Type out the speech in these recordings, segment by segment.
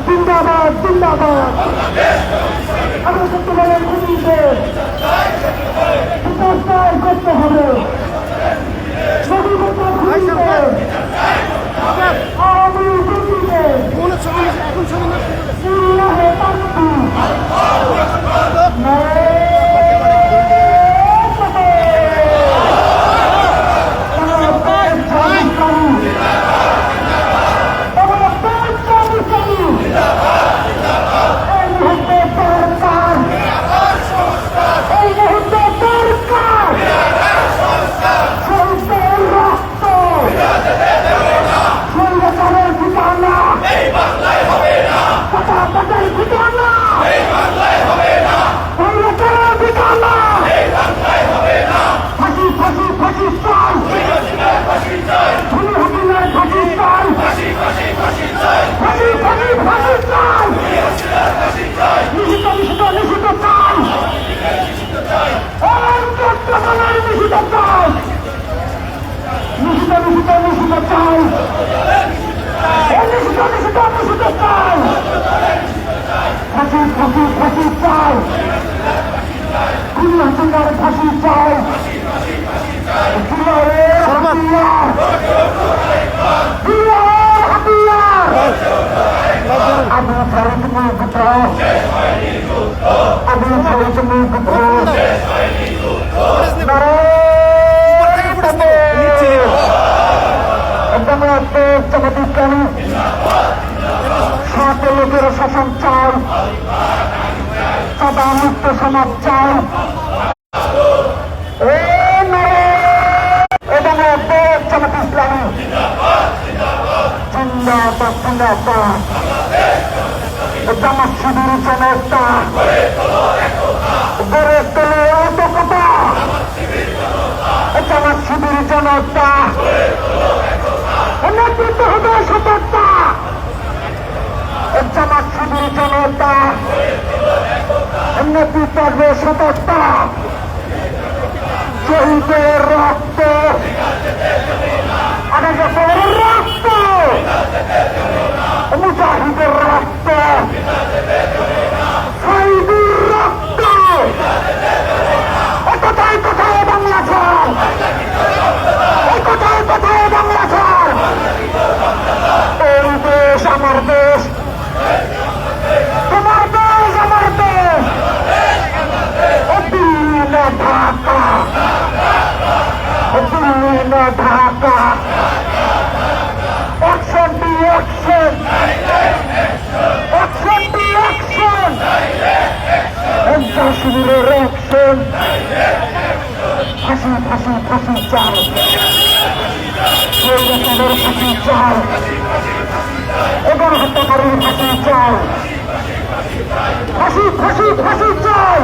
জিন্দাবাদ জিন্দাবাদ আমরা সত্যবাদের খুনিতে প্রতিষ্ঠায় করতে হবে স্বাধীনতা খুনিতে আওয়ামী খুনিতে সিল্লাহে তাকবীর দেশ জামাত ইসলামী সকল লোকের শাসন চাই, চাঁদা মুক্ত সমাজ চাই এবং দেশ জামাত ইসলামী জিন্দাবাদ জিন্দাবাদ। জামাত শিবির জনতা গড়ে তোলে একতা, জামাত শিবির জনতা নেতৃত্ব হবে সততা, জামাত শিবির জনতা নেতৃত্ব হবে সততা। শহীদের রক্ত আগামী রক্ত, মুজাহিদের রক্ত, শহীদের রক্ত, কোথায় কোথায় বাংলা ছাড়, কোথায় কোথায় বাংলা ছাড়। এই দেশ আমার দেশ, তোমার দেশ আমার দেশ। দিল্লি না ঢাকা, দিল্লি না Dhaka. Action B action, action B action, শিবিরের অ্যাকশন। ফাঁসি ফাঁসি ফাঁসি চাই, সৈন্যদের ফাঁসি চাই এবং হত্যাকারীর ফাঁসি চাই, ফাঁসি ফাঁসি ফাঁসি চাই।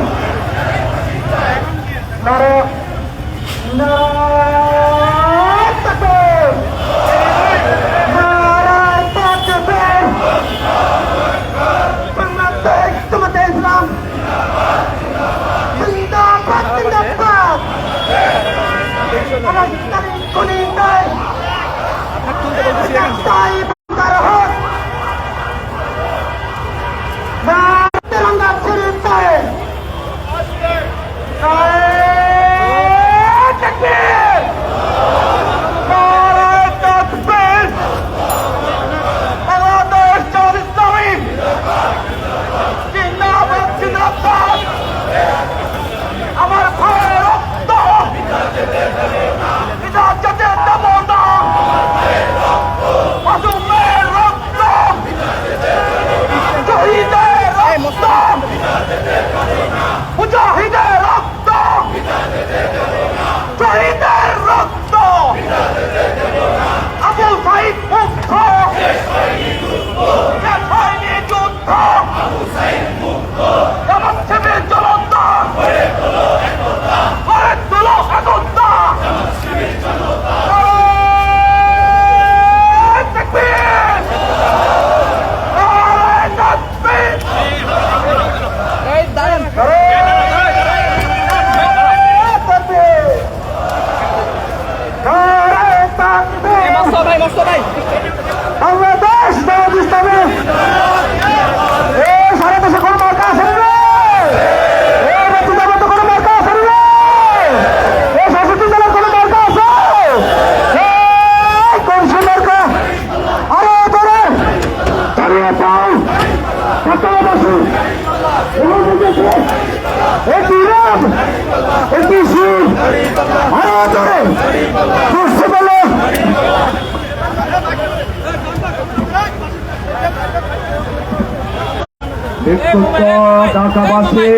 ঢাকাবাসী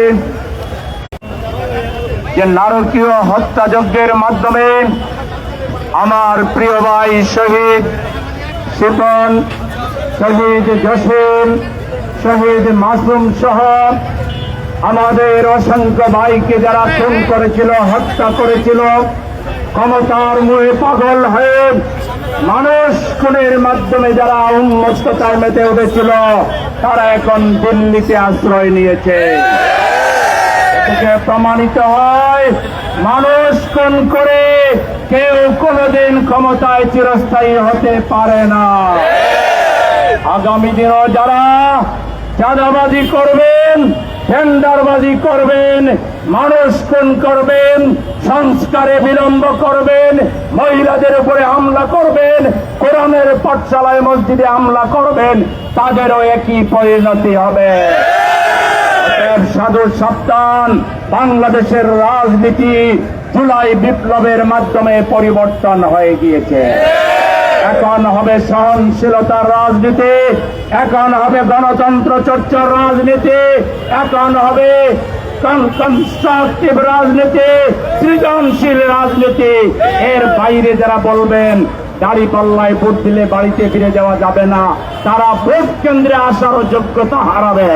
যে নারকীয় হত্যাযজ্ঞের মাধ্যমে আমার প্রিয় ভাই শহীদ শিপন, শহীদ জসিম, শহীদ মাসুম সহ আমাদের অসংখ্য ভাইকে যারা খুন করেছিল, হত্যা করেছিল, ক্ষমতার মোহে পাগল হয়ে মানুষ খুনের মাধ্যমে যারা উন্মত্ততায় মেতে উঠেছিল, তারা এখন দিল্লিতে আশ্রয় নিয়েছে। থেকে প্রমাণিত হয় মানুষ খুন করে কেউ কোনোদিন ক্ষমতায় চিরস্থায়ী হতে পারে না। আগামী দিনও যারা চাঁদাবাজি করবেন, টেন্ডারবাজি করবেন, মানুষ খুন করবেন, সংস্কারে বিলম্ব করবেন, মহিলাদের উপরে হামলা করবেন, কোরআনের পাঠশালায় মসজিদে হামলা করবেন, তাদেরও একই পরিণতি হবে। সাধু সাবধান, বাংলাদেশের রাজনীতি জুলাই বিপ্লবের মাধ্যমে পরিবর্তন হয়ে গিয়েছে। এখন হবে সহনশীলতার রাজনীতি, এখন হবে গণতন্ত্র চর্চার রাজনীতি, এখন হবে কনস্ট্রাকটিভ রাজনীতি, সৃজনশীল রাজনীতি। এর বাইরে যারা বলবেন দাঁড়িপাল্লায় ভোট দিলে বাড়িতে ফিরে যাওয়া যাবে না, তারা ভোট কেন্দ্রে আসারও যোগ্যতা হারাবে।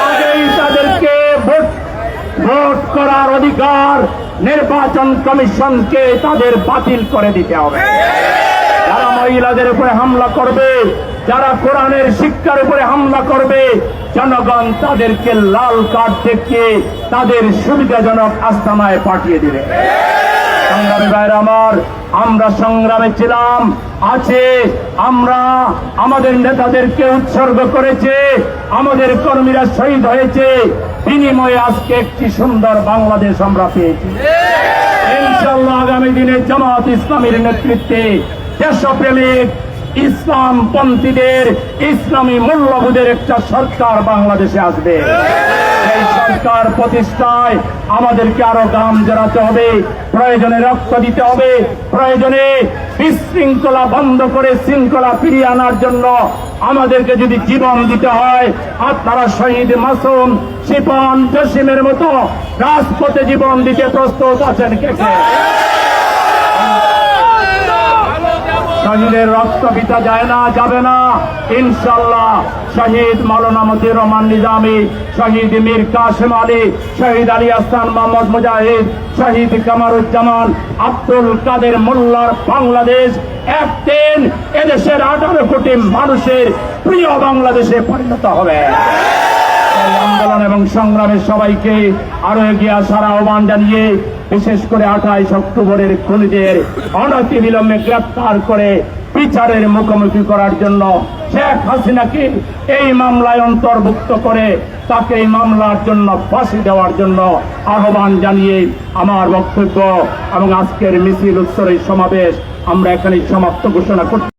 আগেই তাদেরকে ভোট করার অধিকার নির্বাচন কমিশনকে তাদের বাতিল করে দিতে হবে। যারা মহিলাদের উপরে হামলা করবে, যারা কোরআনের শিক্ষার উপরে হামলা করবে, জনগণ তাদেরকে লাল কার্ড দেখিয়ে তাদের সুবিধাজনক আস্তানায় পাঠিয়ে দিবে। সংগ্রামী ভাইরা আমার, আমরা সংগ্রামে ছিলাম, আছে, আমরা আমাদের নেতাদেরকে উৎসর্গ করেছে, আমাদের কর্মীরা শহীদ হয়েছে, বিনিময়ে আজকে একটি সুন্দর বাংলাদেশ আমরা পেয়েছি। ইনশাআল্লাহ আগামী দিনে জামাত ইসলামীর নেতৃত্বে দেশপ্রেমিক ইসলাম পন্থীদের ইসলামী মূল্যবোধের একটা সরকার বাংলাদেশে আসবে। এই সরকার প্রতিষ্ঠায় আমাদেরকে আরো গাম জড়াতে হবে, প্রয়োজনে রক্ত দিতে হবে, প্রয়োজনে বিশৃঙ্খলা বন্ধ করে শৃঙ্খলা ফিরিয়ে আনার জন্য আমাদেরকে যদি জীবন দিতে হয়, আপনারা শহীদ মাসুম, শিপন, জসিমের মতো রাজপথে জীবন দিতে প্রস্তুত আছেন কে কে? শহীদের রক্ত পিতা যায় না, যাবে না ইনশাআল্লাহ। শহীদ মাওলানা মতিউর রহমান নিজামী, শহীদ মীর কাসেম আলী, শহীদ আলী আহসান মোহাম্মদ মুজাহিদ, শহীদ কামারুজ্জামান, আব্দুল কাদের মোল্লার বাংলাদেশ একদিন এদেশের 18 কোটি মানুষের প্রিয় বাংলাদেশে পরিণত হবে। আন্দোলন এবং সংগ্রামের সবাইকে আরো এগিয়ে আসার আহ্বান জানিয়ে, বিশেষ করে 28 অক্টোবরের খুনিদের অনতিবিলম্বে গ্রেফতার করে বিচারের মুখোমুখি করার জন্য শেখ হাসিনাকে এই মামলায় অন্তর্ভুক্ত করে তাকে এই মামলার জন্য ফাঁসি দেওয়ার জন্য আহ্বান জানিয়ে আমার বক্তব্য এবং আজকের মিছিল উৎসবের সমাবেশ আমরা এখানে সমাপ্ত ঘোষণা করছি।